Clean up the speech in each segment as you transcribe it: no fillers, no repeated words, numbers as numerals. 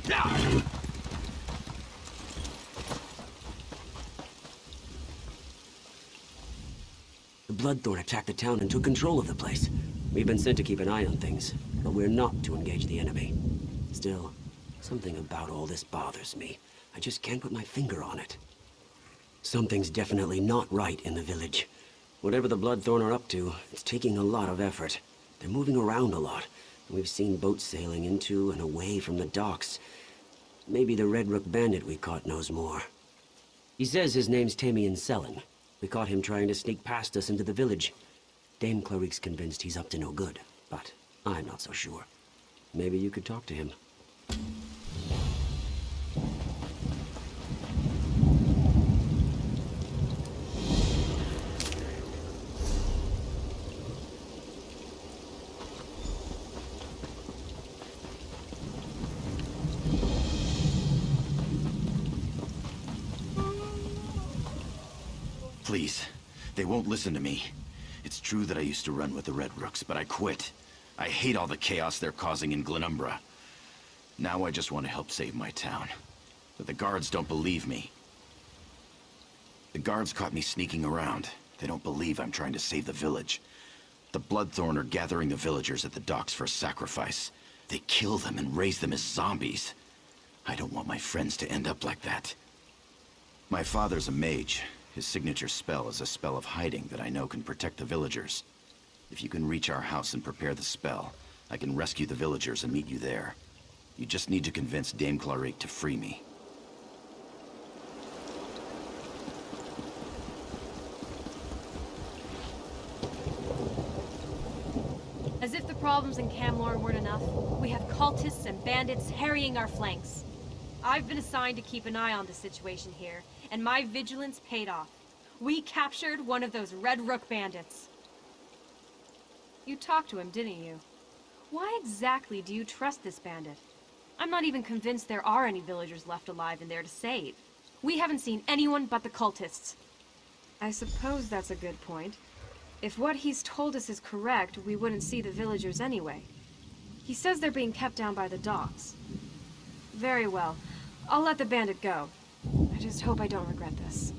The Bloodthorn attacked the town and took control of the place. We've been sent to keep an eye on things, but we're not to engage the enemy. Still, something about all this bothers me. I just can't put my finger on it. Something's definitely not right in the village. Whatever the Bloodthorn are up to, it's taking a lot of effort. They're moving around a lot, and we've seen boats sailing into and away from the docks. Maybe the Red Rook bandit we caught knows more. He says his name's Tamian Sellen. We caught him trying to sneak past us into the village. Dame Clarique's convinced he's up to no good, but I'm not so sure. Maybe you could talk to him. Please, they won't listen to me. It's true that I used to run with the Red Rooks, but I quit. I hate all the chaos they're causing in GLENUMBRA. Now I just want to help save my town. But the guards don't believe me. The guards caught me sneaking around. They don't believe I'm trying to save the village. The Bloodthorn are gathering the villagers at the docks for a sacrifice. They kill them and raise them as zombies. I don't want my friends to end up like that. My father's a mage. His signature spell is a spell of hiding that I know can protect the villagers. If you can reach our house and prepare the spell, I can rescue the villagers and meet you there. You just need to convince Dame Clarique to free me. As if the problems in Camlorn weren't enough, we have cultists and bandits harrying our flanks. I've been assigned to keep an eye on the situation here, and my vigilance paid off. We captured one of those Red Rook bandits. You talked to him, didn't you? Why exactly do you trust this bandit? I'm not even convinced there are any villagers left alive in there to save. We haven't seen anyone but the cultists. I suppose that's a good point. If what he's told us is correct, we wouldn't see the villagers anyway. He says they're being kept down by the docks. Very well. I'll let the bandit go. I just hope I don't regret this.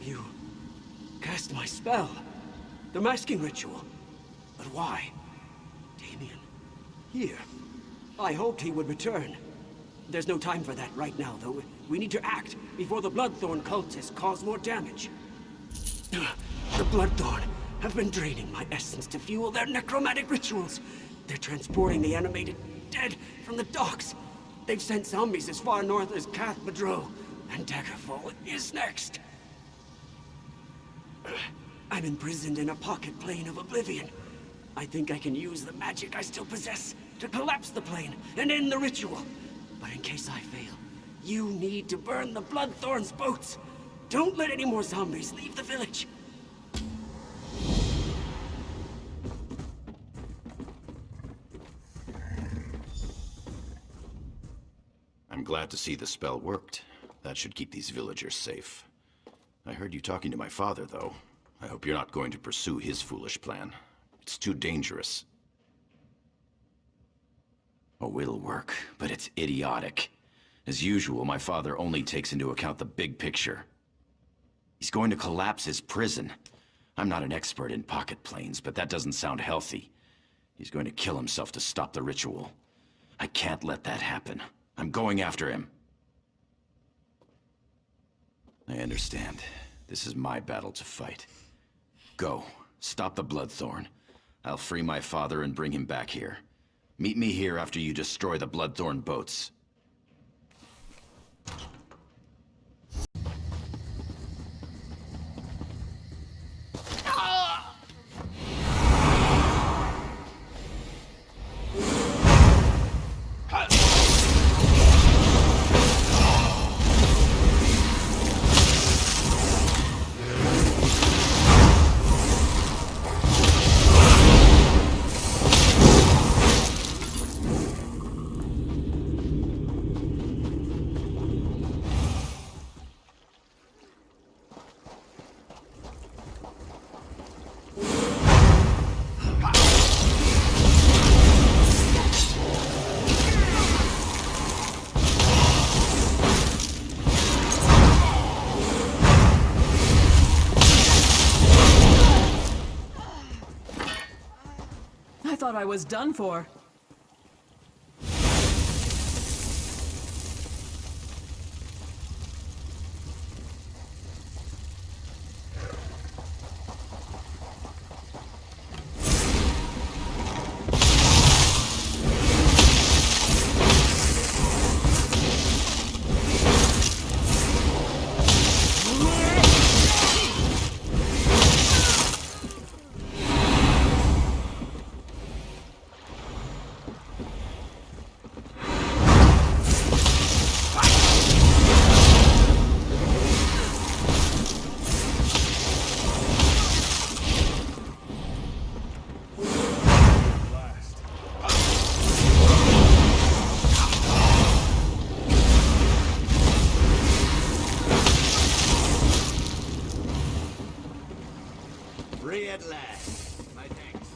You cast my spell. The masking ritual. But why? Damien. Here. I hoped he would return. There's no time for that right now, though. We need to act before the Bloodthorn cultists cause more damage. The Bloodthorn have been draining my essence to fuel their necromantic rituals. They're transporting the animated dead from the docks. They've sent zombies as far north as Cath Madro, and Daggerfall is next. I'm imprisoned in a pocket plane of oblivion. I think I can use the magic I still possess to collapse the plane and end the ritual. But in case I fail, you need to burn the Bloodthorn's boats. Don't let any more zombies leave the village. I'm glad to see the spell worked. That should keep these villagers safe. I heard you talking to my father, though. I hope you're not going to pursue his foolish plan. It's too dangerous. Oh, it'll work, but it's idiotic. As usual, my father only takes into account the big picture. He's going to collapse his prison. I'm not an expert in pocket planes, but that doesn't sound healthy. He's going to kill himself to stop the ritual. I can't let that happen. I'm going after him. I understand. This is my battle to fight. Go. Stop the Bloodthorn. I'll free my father and bring him back here. Meet me here after you destroy the Bloodthorn boats. I thought I was done for. Free at last. My thanks.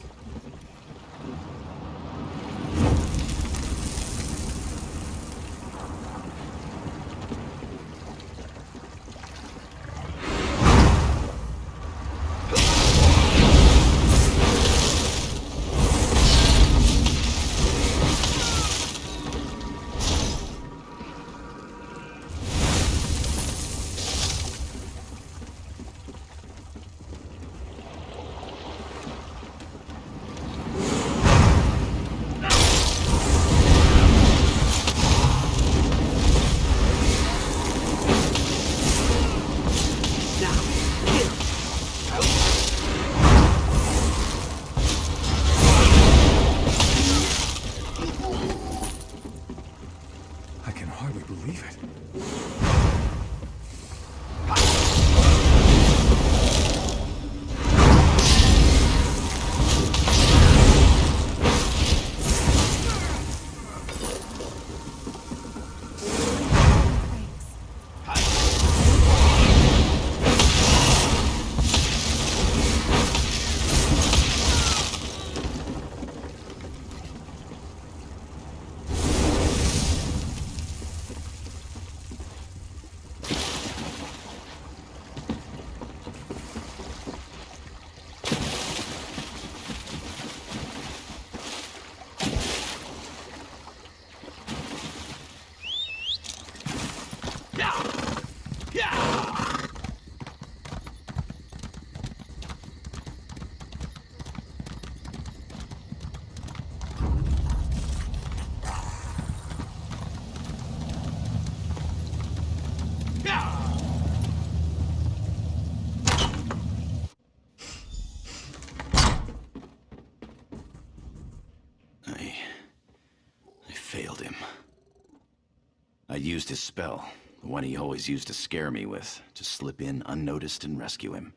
I used his spell, the one he always used to scare me with, to slip in unnoticed and rescue him.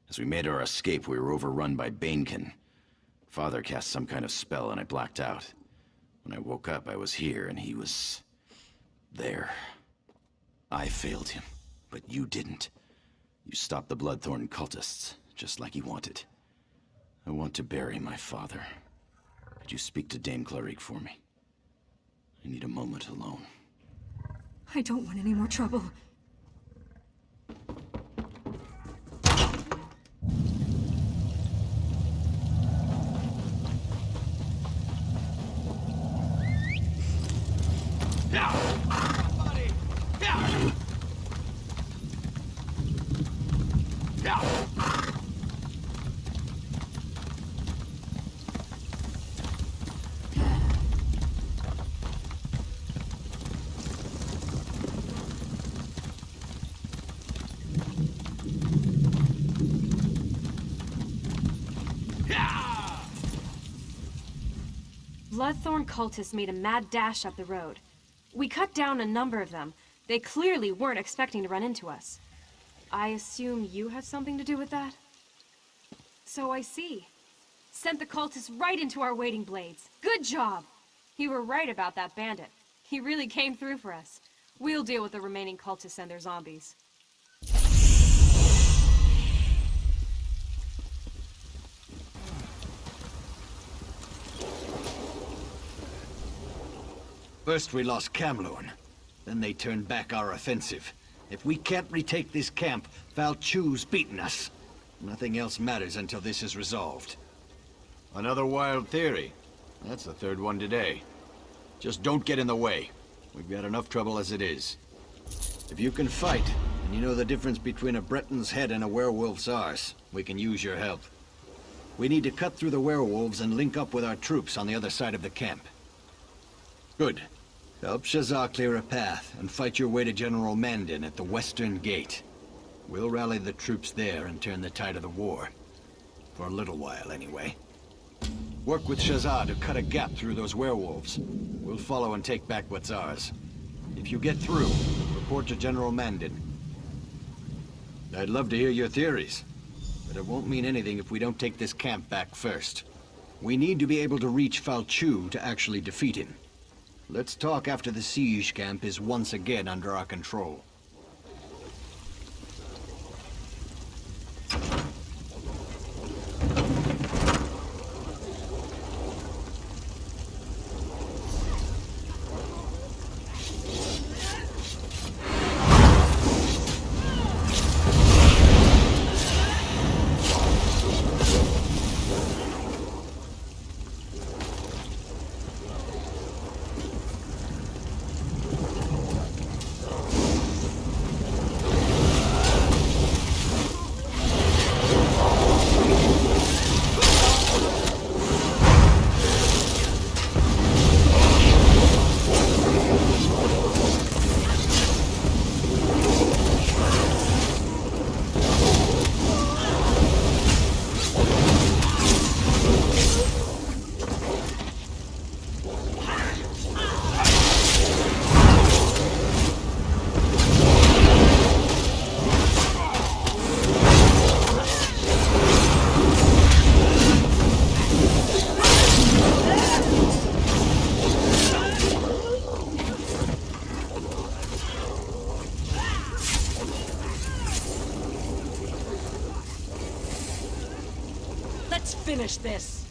As we made our escape, we were overrun by Banekin. Father cast some kind of spell and I blacked out. When I woke up, I was here and he was... there. I failed him, but you didn't. You stopped the Bloodthorn cultists, just like he wanted. I want to bury my father. Could you speak to Dame Clarique for me? I need a moment alone. I don't want any more trouble. Bloodthorn cultists made a mad dash up the road. We cut down a number of them. They clearly weren't expecting to run into us. I assume you had something to do with that? So I see. Sent the cultists right into our waiting blades. Good job! You were right about that bandit. He really came through for us. We'll deal with the remaining cultists and their zombies. First we lost Camlorn, then they turned back our offensive. If we can't retake this camp, Faolchu's beaten us. Nothing else matters until this is resolved. Another wild theory. That's the third one today. Just don't get in the way. We've got enough trouble as it is. If you can fight, and you know the difference between a Breton's head and a werewolf's arse, we can use your help. We need to cut through the werewolves and link up with our troops on the other side of the camp. Good. Help Shazar clear a path, and fight your way to General Mandin at the Western Gate. We'll rally the troops there and turn the tide of the war. For a little while, anyway. Work with Shazar to cut a gap through those werewolves. We'll follow and take back what's ours. If you get through, report to General Mandin. I'd love to hear your theories, but it won't mean anything if we don't take this camp back first. We need to be able to reach Faolchu to actually defeat him. Let's talk after the siege camp is once again under our control. Let's finish this.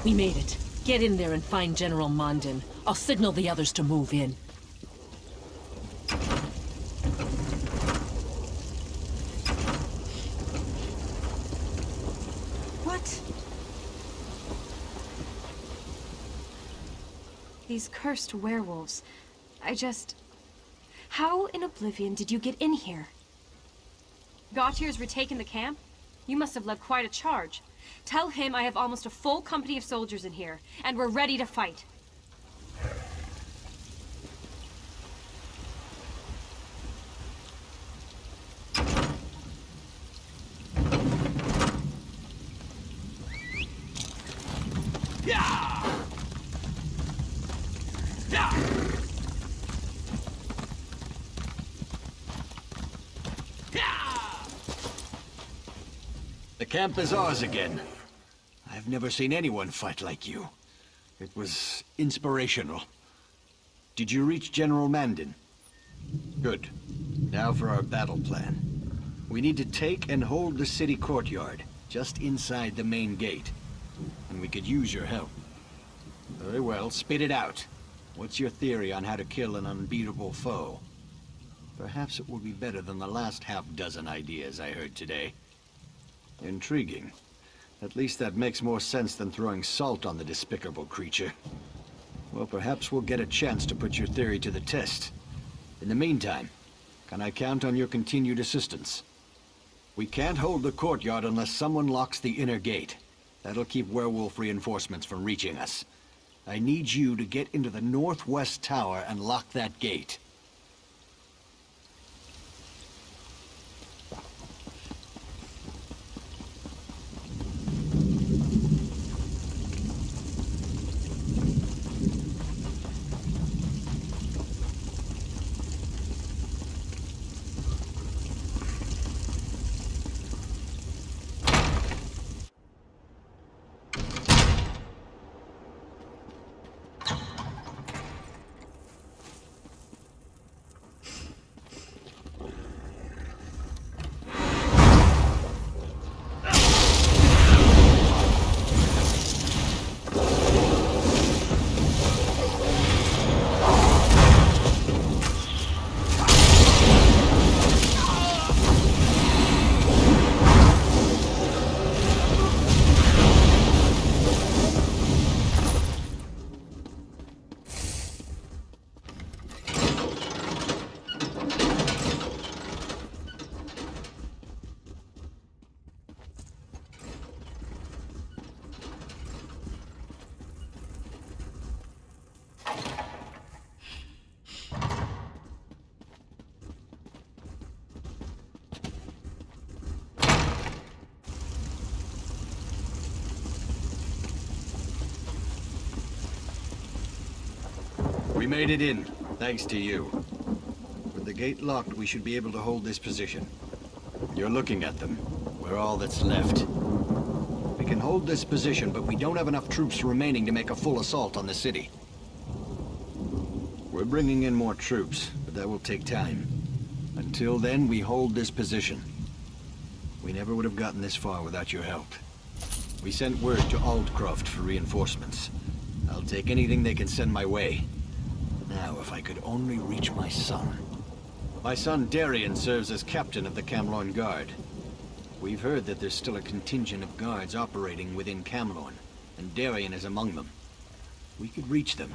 We made it. Get in there and find General Mondin. I'll signal the others to move in. What? These cursed werewolves. How in oblivion did you get in here? Gautier's retaken the camp? You must have led quite a charge. Tell him I have almost a full company of soldiers in here, and we're ready to fight. The camp is ours again. I've never seen anyone fight like you. It was inspirational. Did you reach General Mondin? Good. Now for our battle plan. We need to take and hold the city courtyard, just inside the main gate. And we could use your help. Very well, spit it out. What's your theory on how to kill an unbeatable foe? Perhaps it will be better than the last half-dozen ideas I heard today. Intriguing. At least that makes more sense than throwing salt on the despicable creature. Well, perhaps we'll get a chance to put your theory to the test. In the meantime, can I count on your continued assistance? We can't hold the courtyard unless someone locks the inner gate. That'll keep werewolf reinforcements from reaching us. I need you to get into the northwest tower and lock that gate. We made it in, thanks to you. With the gate locked, we should be able to hold this position. You're looking at them. We're all that's left. We can hold this position, but we don't have enough troops remaining to make a full assault on the city. We're bringing in more troops, but that will take time. Until then, we hold this position. We never would have gotten this far without your help. We sent word to Aldcroft for reinforcements. I'll take anything they can send my way. Now, if I could only reach my son. My son Darien serves as captain of the Camlorn Guard. We've heard that there's still a contingent of guards operating within Camlorn, and Darien is among them. We could reach them.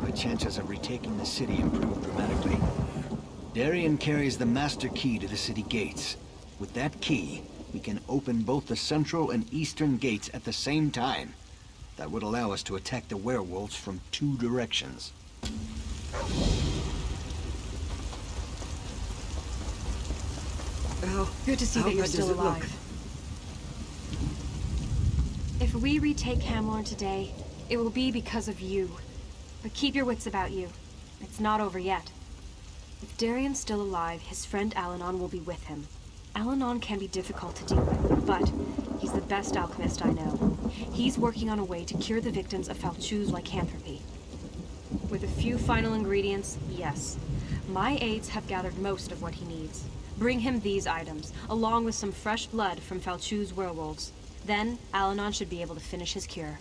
Our chances of retaking the city improve dramatically. Darien carries the master key to the city gates. With that key, we can open both the central and eastern gates at the same time. That would allow us to attack the werewolves from 2 directions. Good to see that you're still alive. If we retake Camlorn today, it will be because of you. But keep your wits about you. It's not over yet. If Darien's still alive, his friend Alanon will be with him. Alanon can be difficult to deal with, but he's the best alchemist I know. He's working on a way to cure the victims of Faolchu's lycanthropy. With a few final ingredients, yes. My aides have gathered most of what he needs. Bring him these items, along with some fresh blood from Faolchu's werewolves. Then, Alanon should be able to finish his cure.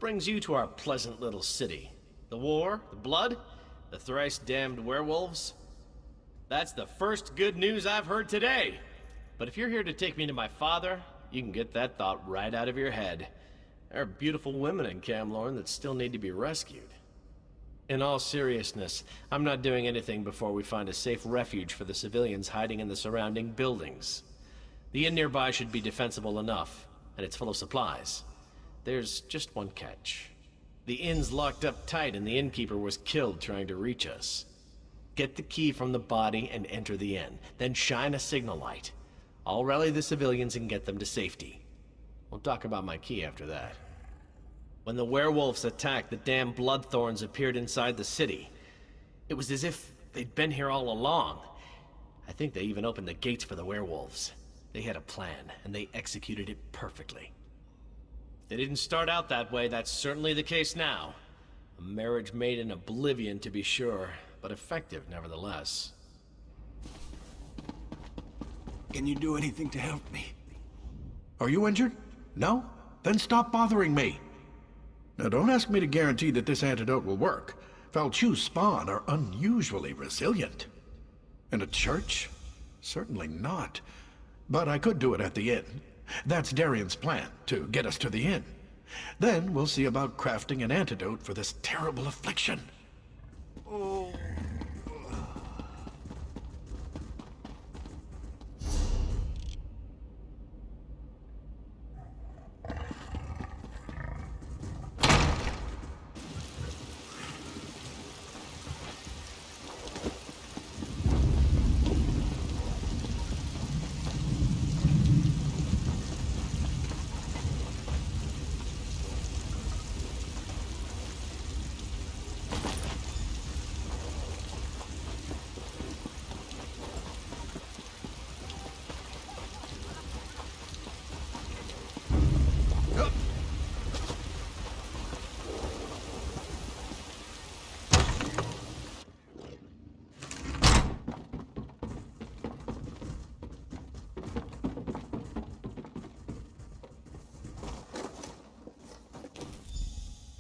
brings you to our pleasant little city? The war? The blood? The thrice-damned werewolves? That's the first good news I've heard today. But if you're here to take me to my father, you can get that thought right out of your head. There are beautiful women in Camlorn that still need to be rescued. In all seriousness, I'm not doing anything before we find a safe refuge for the civilians hiding in the surrounding buildings. The inn nearby should be defensible enough, and it's full of supplies. There's just one catch. The inn's locked up tight and the innkeeper was killed trying to reach us. Get the key from the body and enter the inn, then shine a signal light. I'll rally the civilians and get them to safety. We'll talk about my key after that. When the werewolves attacked, the damn bloodthorns appeared inside the city. It was as if they'd been here all along. I think they even opened the gates for the werewolves. They had a plan, and they executed it perfectly. If they didn't start out that way, that's certainly the case now. A marriage made in oblivion, to be sure, but effective nevertheless. Can you do anything to help me? Are you injured? No? Then stop bothering me. Now don't ask me to guarantee that this antidote will work. Faolchu's spawn are unusually resilient. In a church? Certainly not. But I could do it at the inn. That's Darian's plan, to get us to the inn. Then we'll see about crafting an antidote for this terrible affliction. Oh.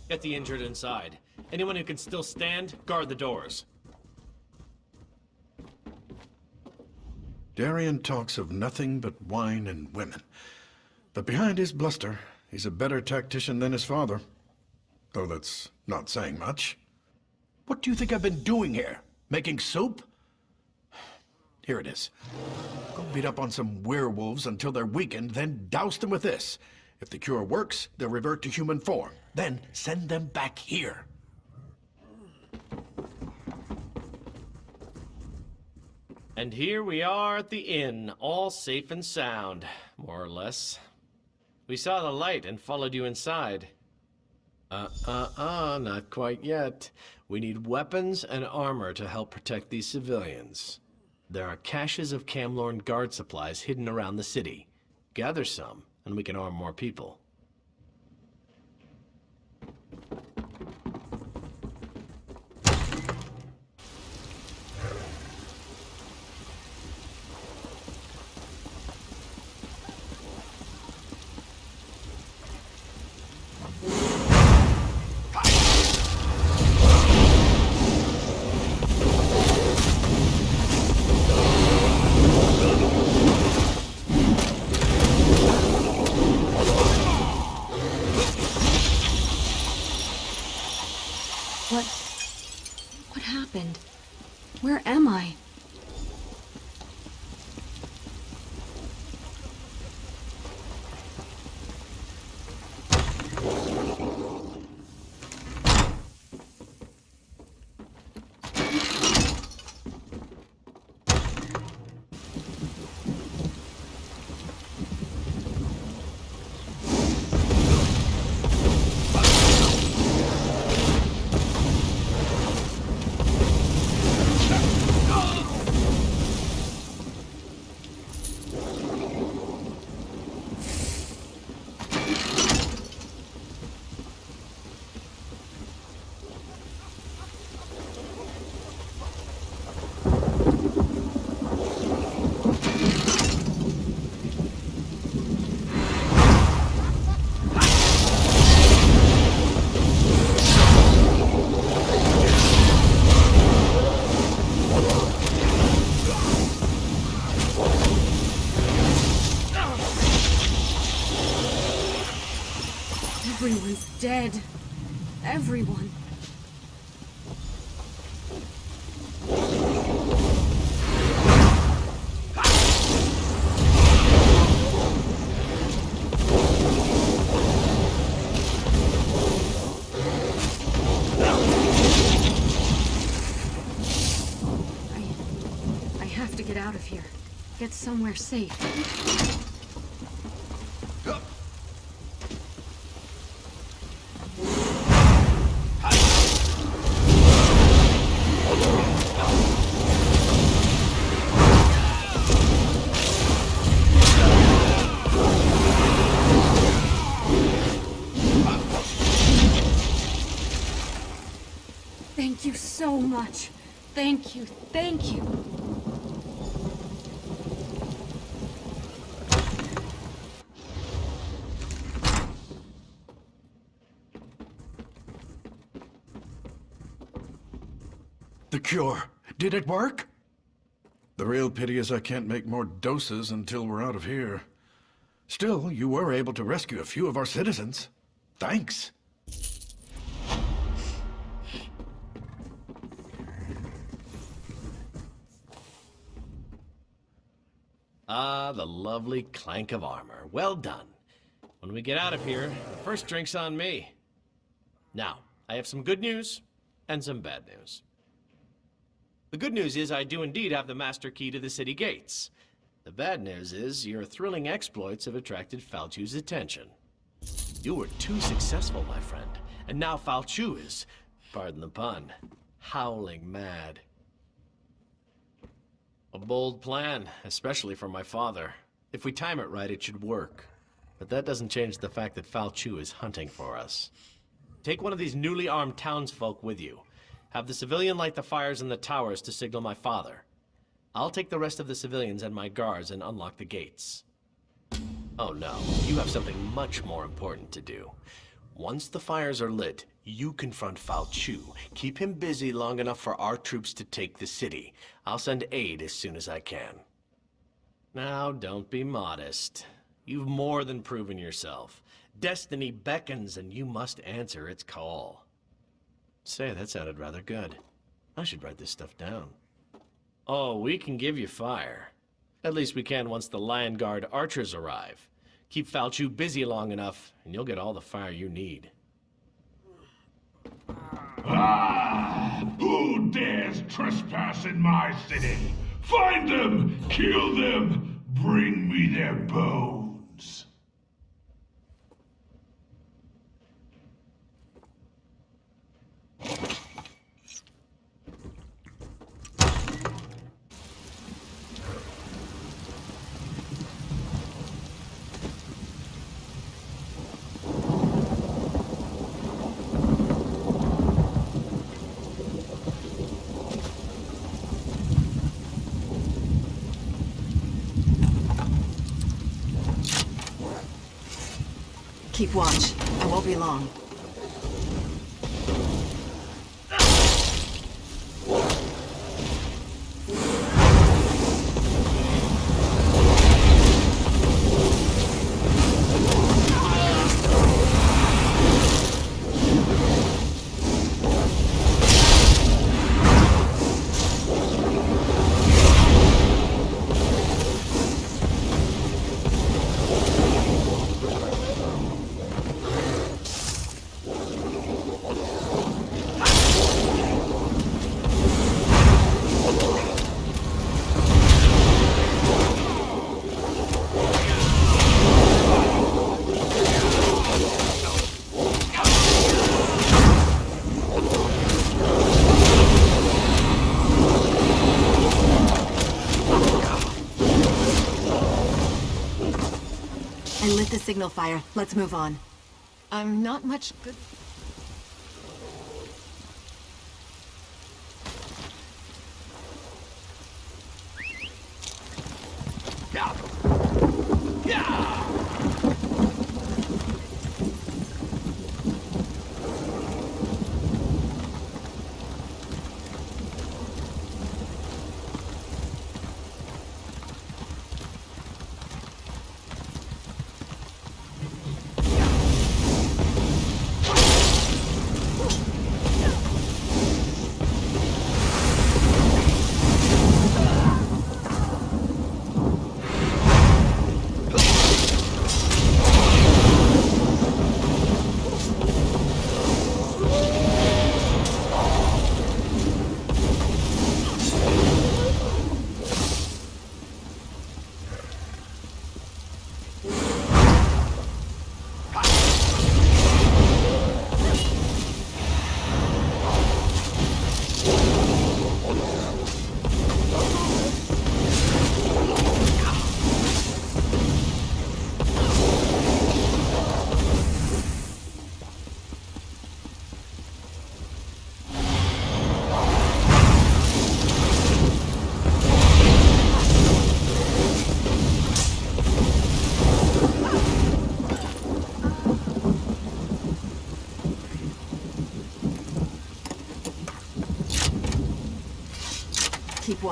Get the injured inside. Anyone who can still stand, guard the doors. Darian talks of nothing but wine and women. But behind his bluster, he's a better tactician than his father. Though that's not saying much. What do you think I've been doing here? Making soup? Here it is. Go beat up on some werewolves until they're weakened, then douse them with this. If the cure works, they'll revert to human form. Then send them back here. And here we are at the inn, all safe and sound, more or less. We saw the light and followed you inside. Not quite yet. We need weapons and armor to help protect these civilians. There are caches of Camlorn guard supplies hidden around the city. Gather some, and we can arm more people. Everyone's dead. Everyone. I have to get out of here. Get somewhere safe. Thank you so much. Thank you, thank you. The cure. Did it work? The real pity is I can't make more doses until we're out of here. Still, you were able to rescue a few of our citizens. Thanks. Ah, the lovely clank of armor. Well done. When we get out of here, the first drink's on me. Now, I have some good news and some bad news. The good news is I do indeed have the master key to the city gates. The bad news is your thrilling exploits have attracted Faolchu's attention. You were too successful, my friend, and now Faolchu is, pardon the pun, howling mad. A bold plan, especially for my father. If we time it right, it should work. But that doesn't change the fact that Faolchu is hunting for us. Take one of these newly armed townsfolk with you. Have the civilian light the fires in the towers to signal my father. I'll take the rest of the civilians and my guards and unlock the gates. Oh no, you have something much more important to do. Once the fires are lit, you confront Faolchu. Keep him busy long enough for our troops to take the city. I'll send aid as soon as I can. Now, don't be modest. You've more than proven yourself. Destiny beckons and you must answer its call. Say, that sounded rather good. I should write this stuff down. Oh, we can give you fire. At least we can once the Lion Guard archers arrive. Keep Faolchu busy long enough, and you'll get all the fire you need. Ah! Who dares trespass in my city? Find them! Kill them! Bring me their bones! Keep watch. I won't be long. The signal fire. Let's move on. I'm not much good.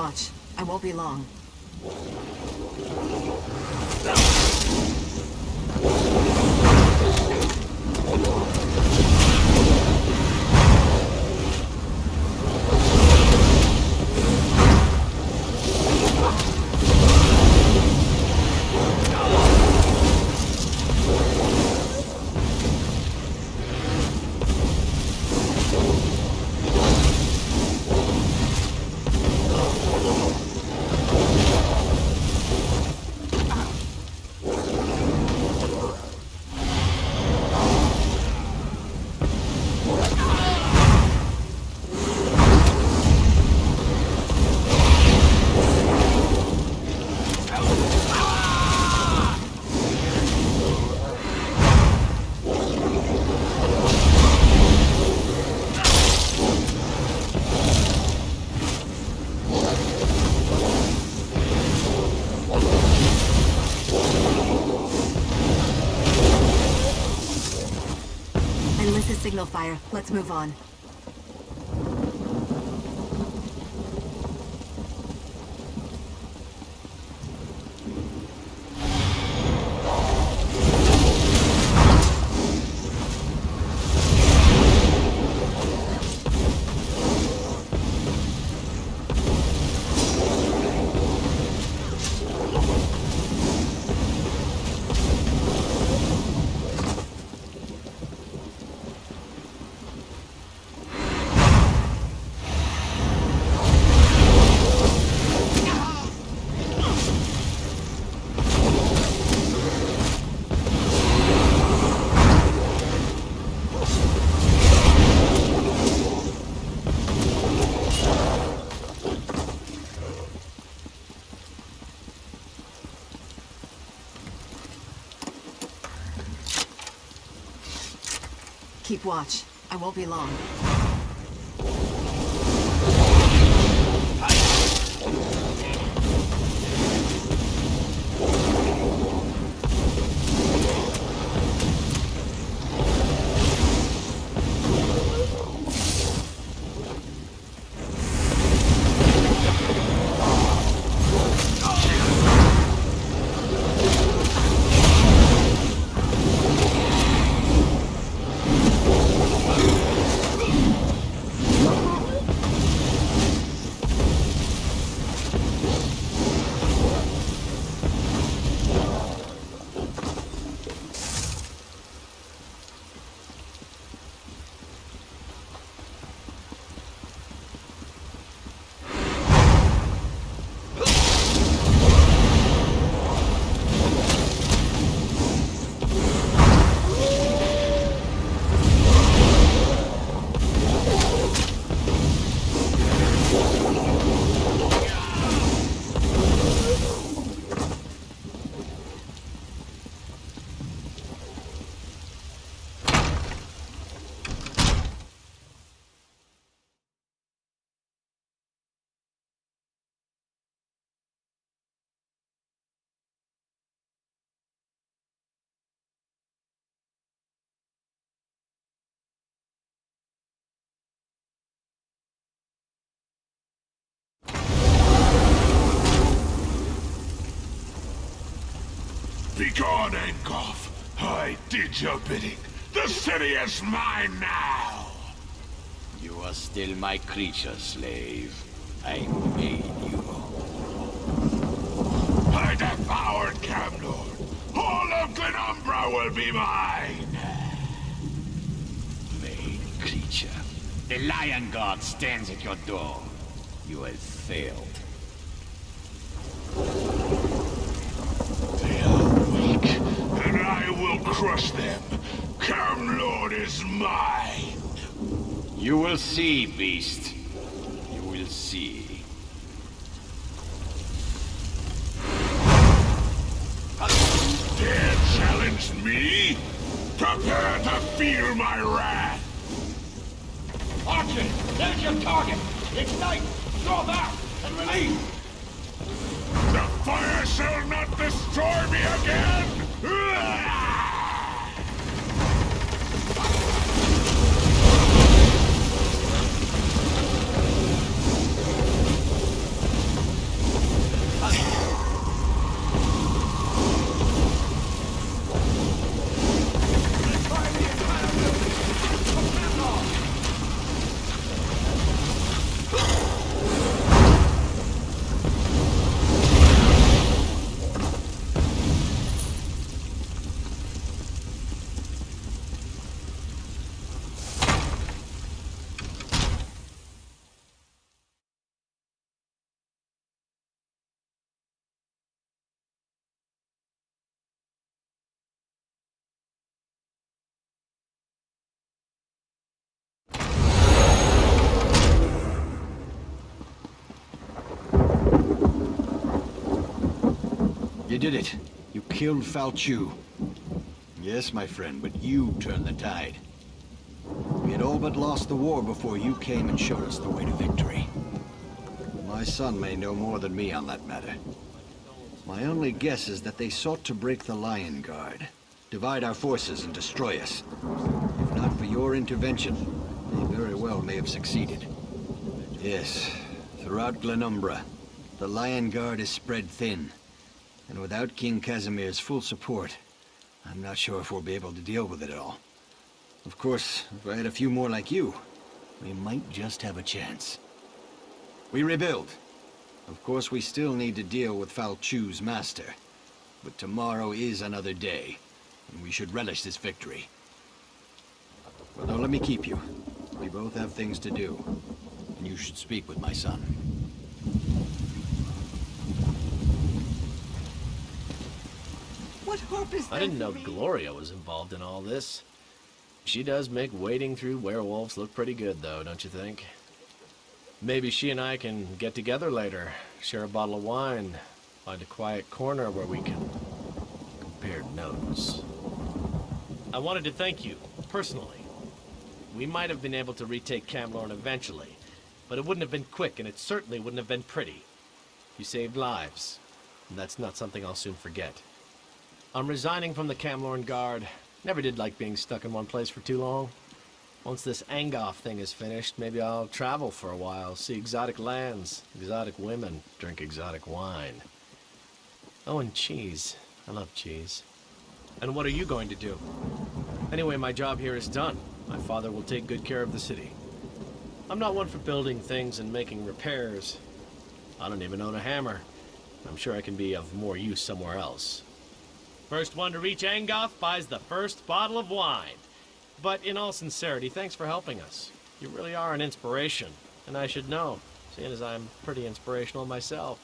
watch. I won't be long. Signal fire. Let's move on. Keep watch. I won't be long. Begone, Engoff! I did your bidding. The city is mine now! You are still my creature, slave. I made you. I devoured Camlord. All of GLENUMBRA will be mine! Vain creature. The Lion God stands at your door. You have failed. They are weak, and I will crush them. Camlord is mine! You will see, beast. You will see. Dare challenge me? Prepare to feel my wrath! Archer, there's your target! Ignite! Draw back! And release! The fire shall not destroy me again! You did it. You killed Faolchu. Yes, my friend, but you turned the tide. We had all but lost the war before you came and showed us the way to victory. My son may know more than me on that matter. My only guess is that they sought to break the Lion Guard, divide our forces and destroy us. If not for your intervention, they very well may have succeeded. Yes, throughout GLENUMBRA, the Lion Guard is spread thin. And without King Casimir's full support, I'm not sure if we'll be able to deal with it all. Of course, if I had a few more like you, we might just have a chance. We rebuild. Of course, we still need to deal with Faolchu's master. But tomorrow is another day, and we should relish this victory. Well, don't let me keep you. We both have things to do, and you should speak with my son. What hope is there? I didn't know for me? Gloria was involved in all this. She does make wading through werewolves look pretty good, though, don't you think? Maybe she and I can get together later, share a bottle of wine, find a quiet corner where we can compare notes. I wanted to thank you, personally. We might have been able to retake Camlorn eventually, but it wouldn't have been quick, and it certainly wouldn't have been pretty. You saved lives, and that's not something I'll soon forget. I'm resigning from the Camlorn Guard. Never did like being stuck in one place for too long. Once this Angoff thing is finished, maybe I'll travel for a while, see exotic lands, exotic women, drink exotic wine. Oh, and cheese. I love cheese. And what are you going to do? Anyway, my job here is done. My father will take good care of the city. I'm not one for building things and making repairs. I don't even own a hammer. I'm sure I can be of more use somewhere else. First one to reach Angoff buys the first bottle of wine. But in all sincerity, thanks for helping us. You really are an inspiration, and I should know, seeing as I'm pretty inspirational myself.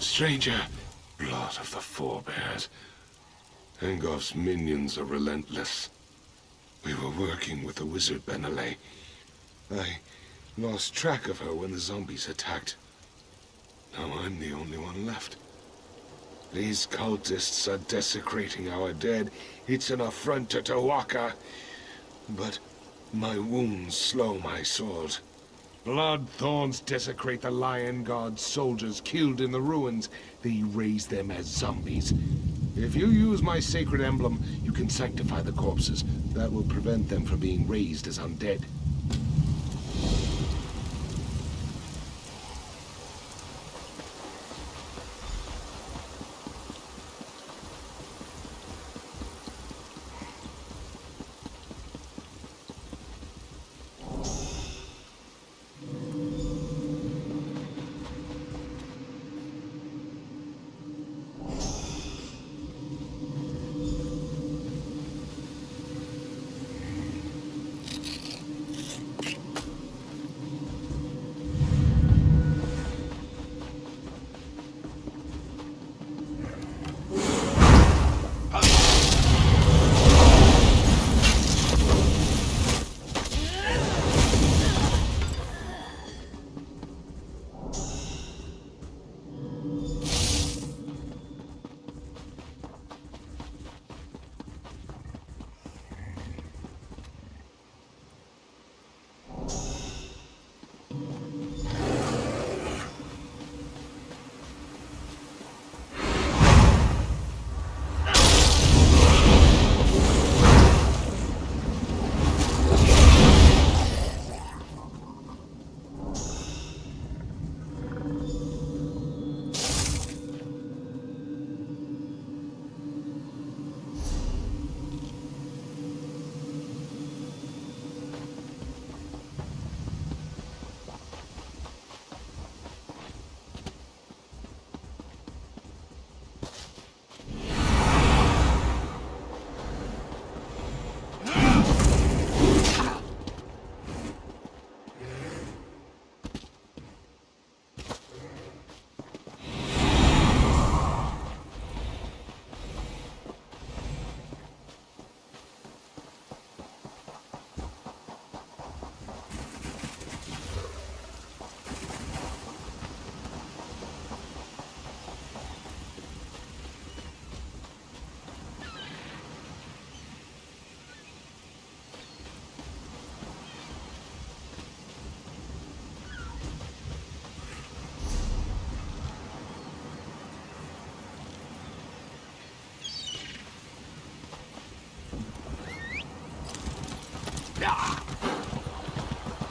Stranger, blood of the forebears. Angoff's minions are relentless. We were working with the wizard Benelay. I Lost track of her when the zombies attacked. Now I'm the only one left. These cultists are desecrating our dead. It's an affront to Tawaka. But my wounds slow my sword. Blood thorns desecrate the Lion God's soldiers killed in the ruins. They raise them as zombies. If you use my sacred emblem, you can sanctify the corpses. That will prevent them from being raised as undead.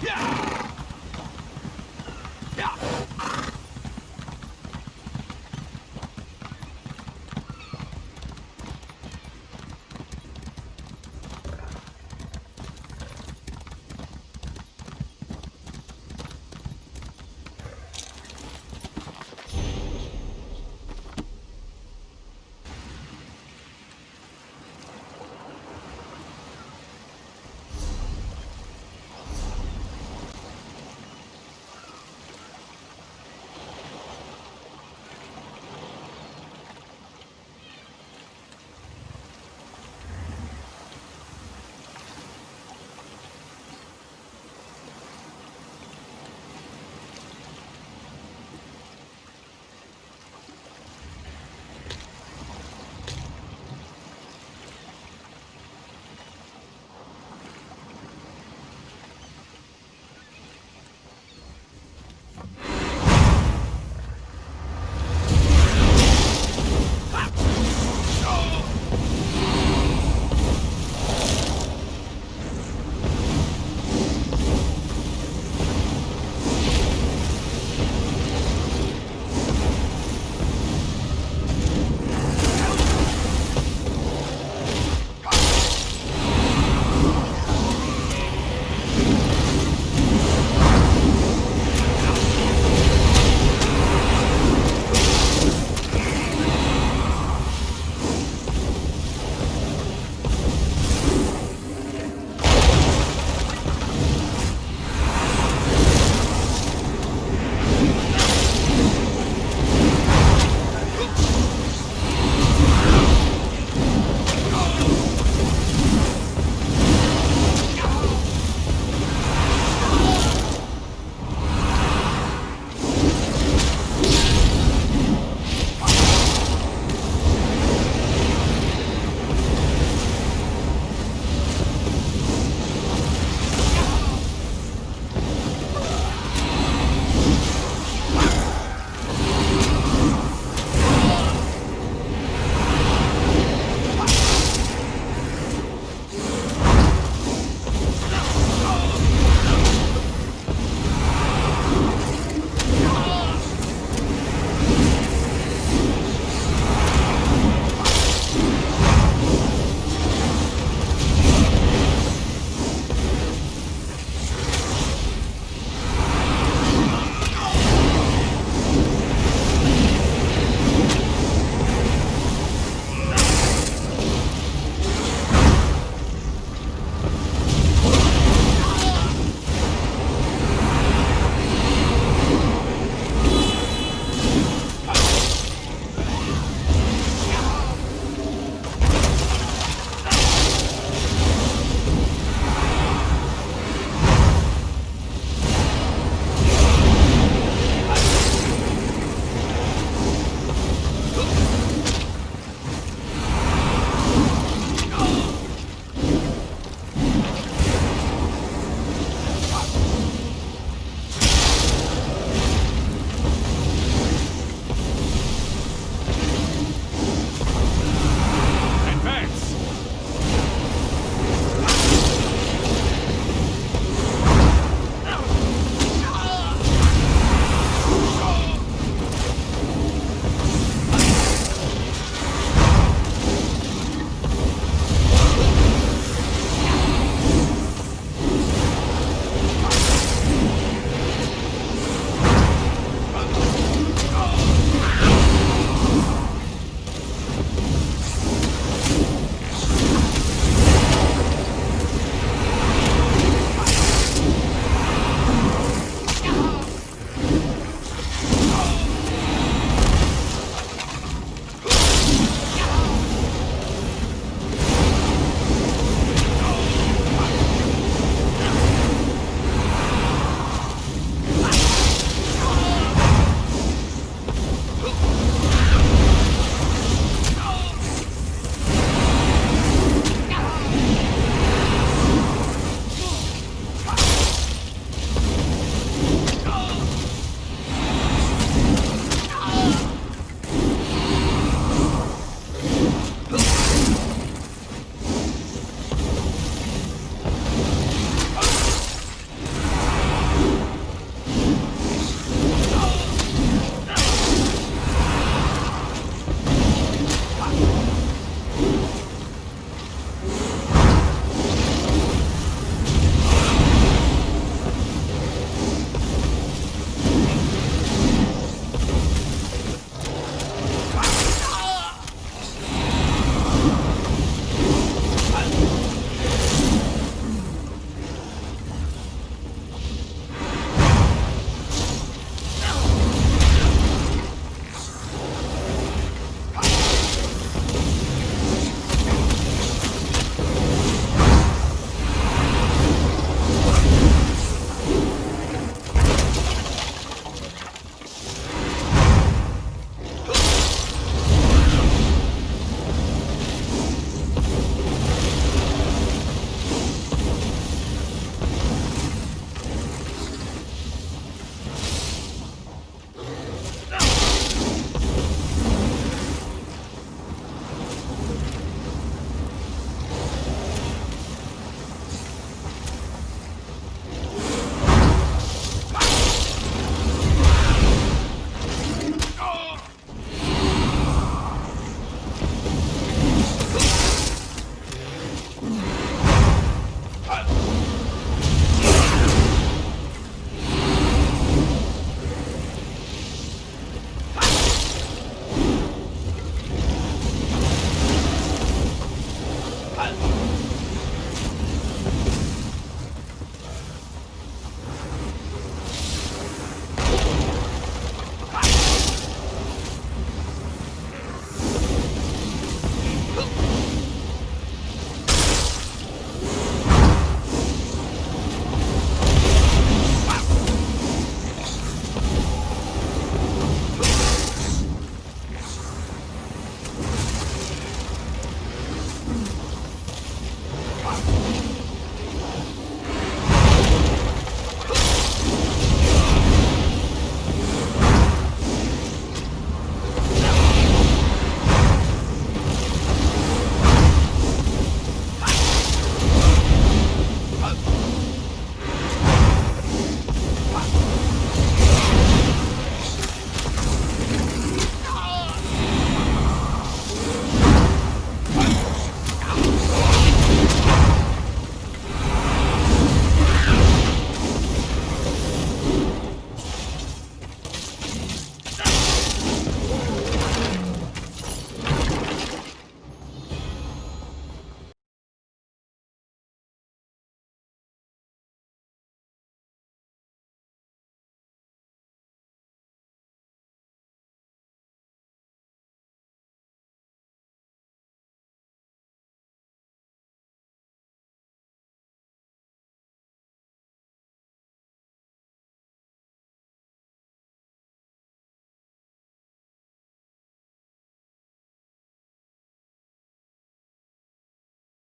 Yeah!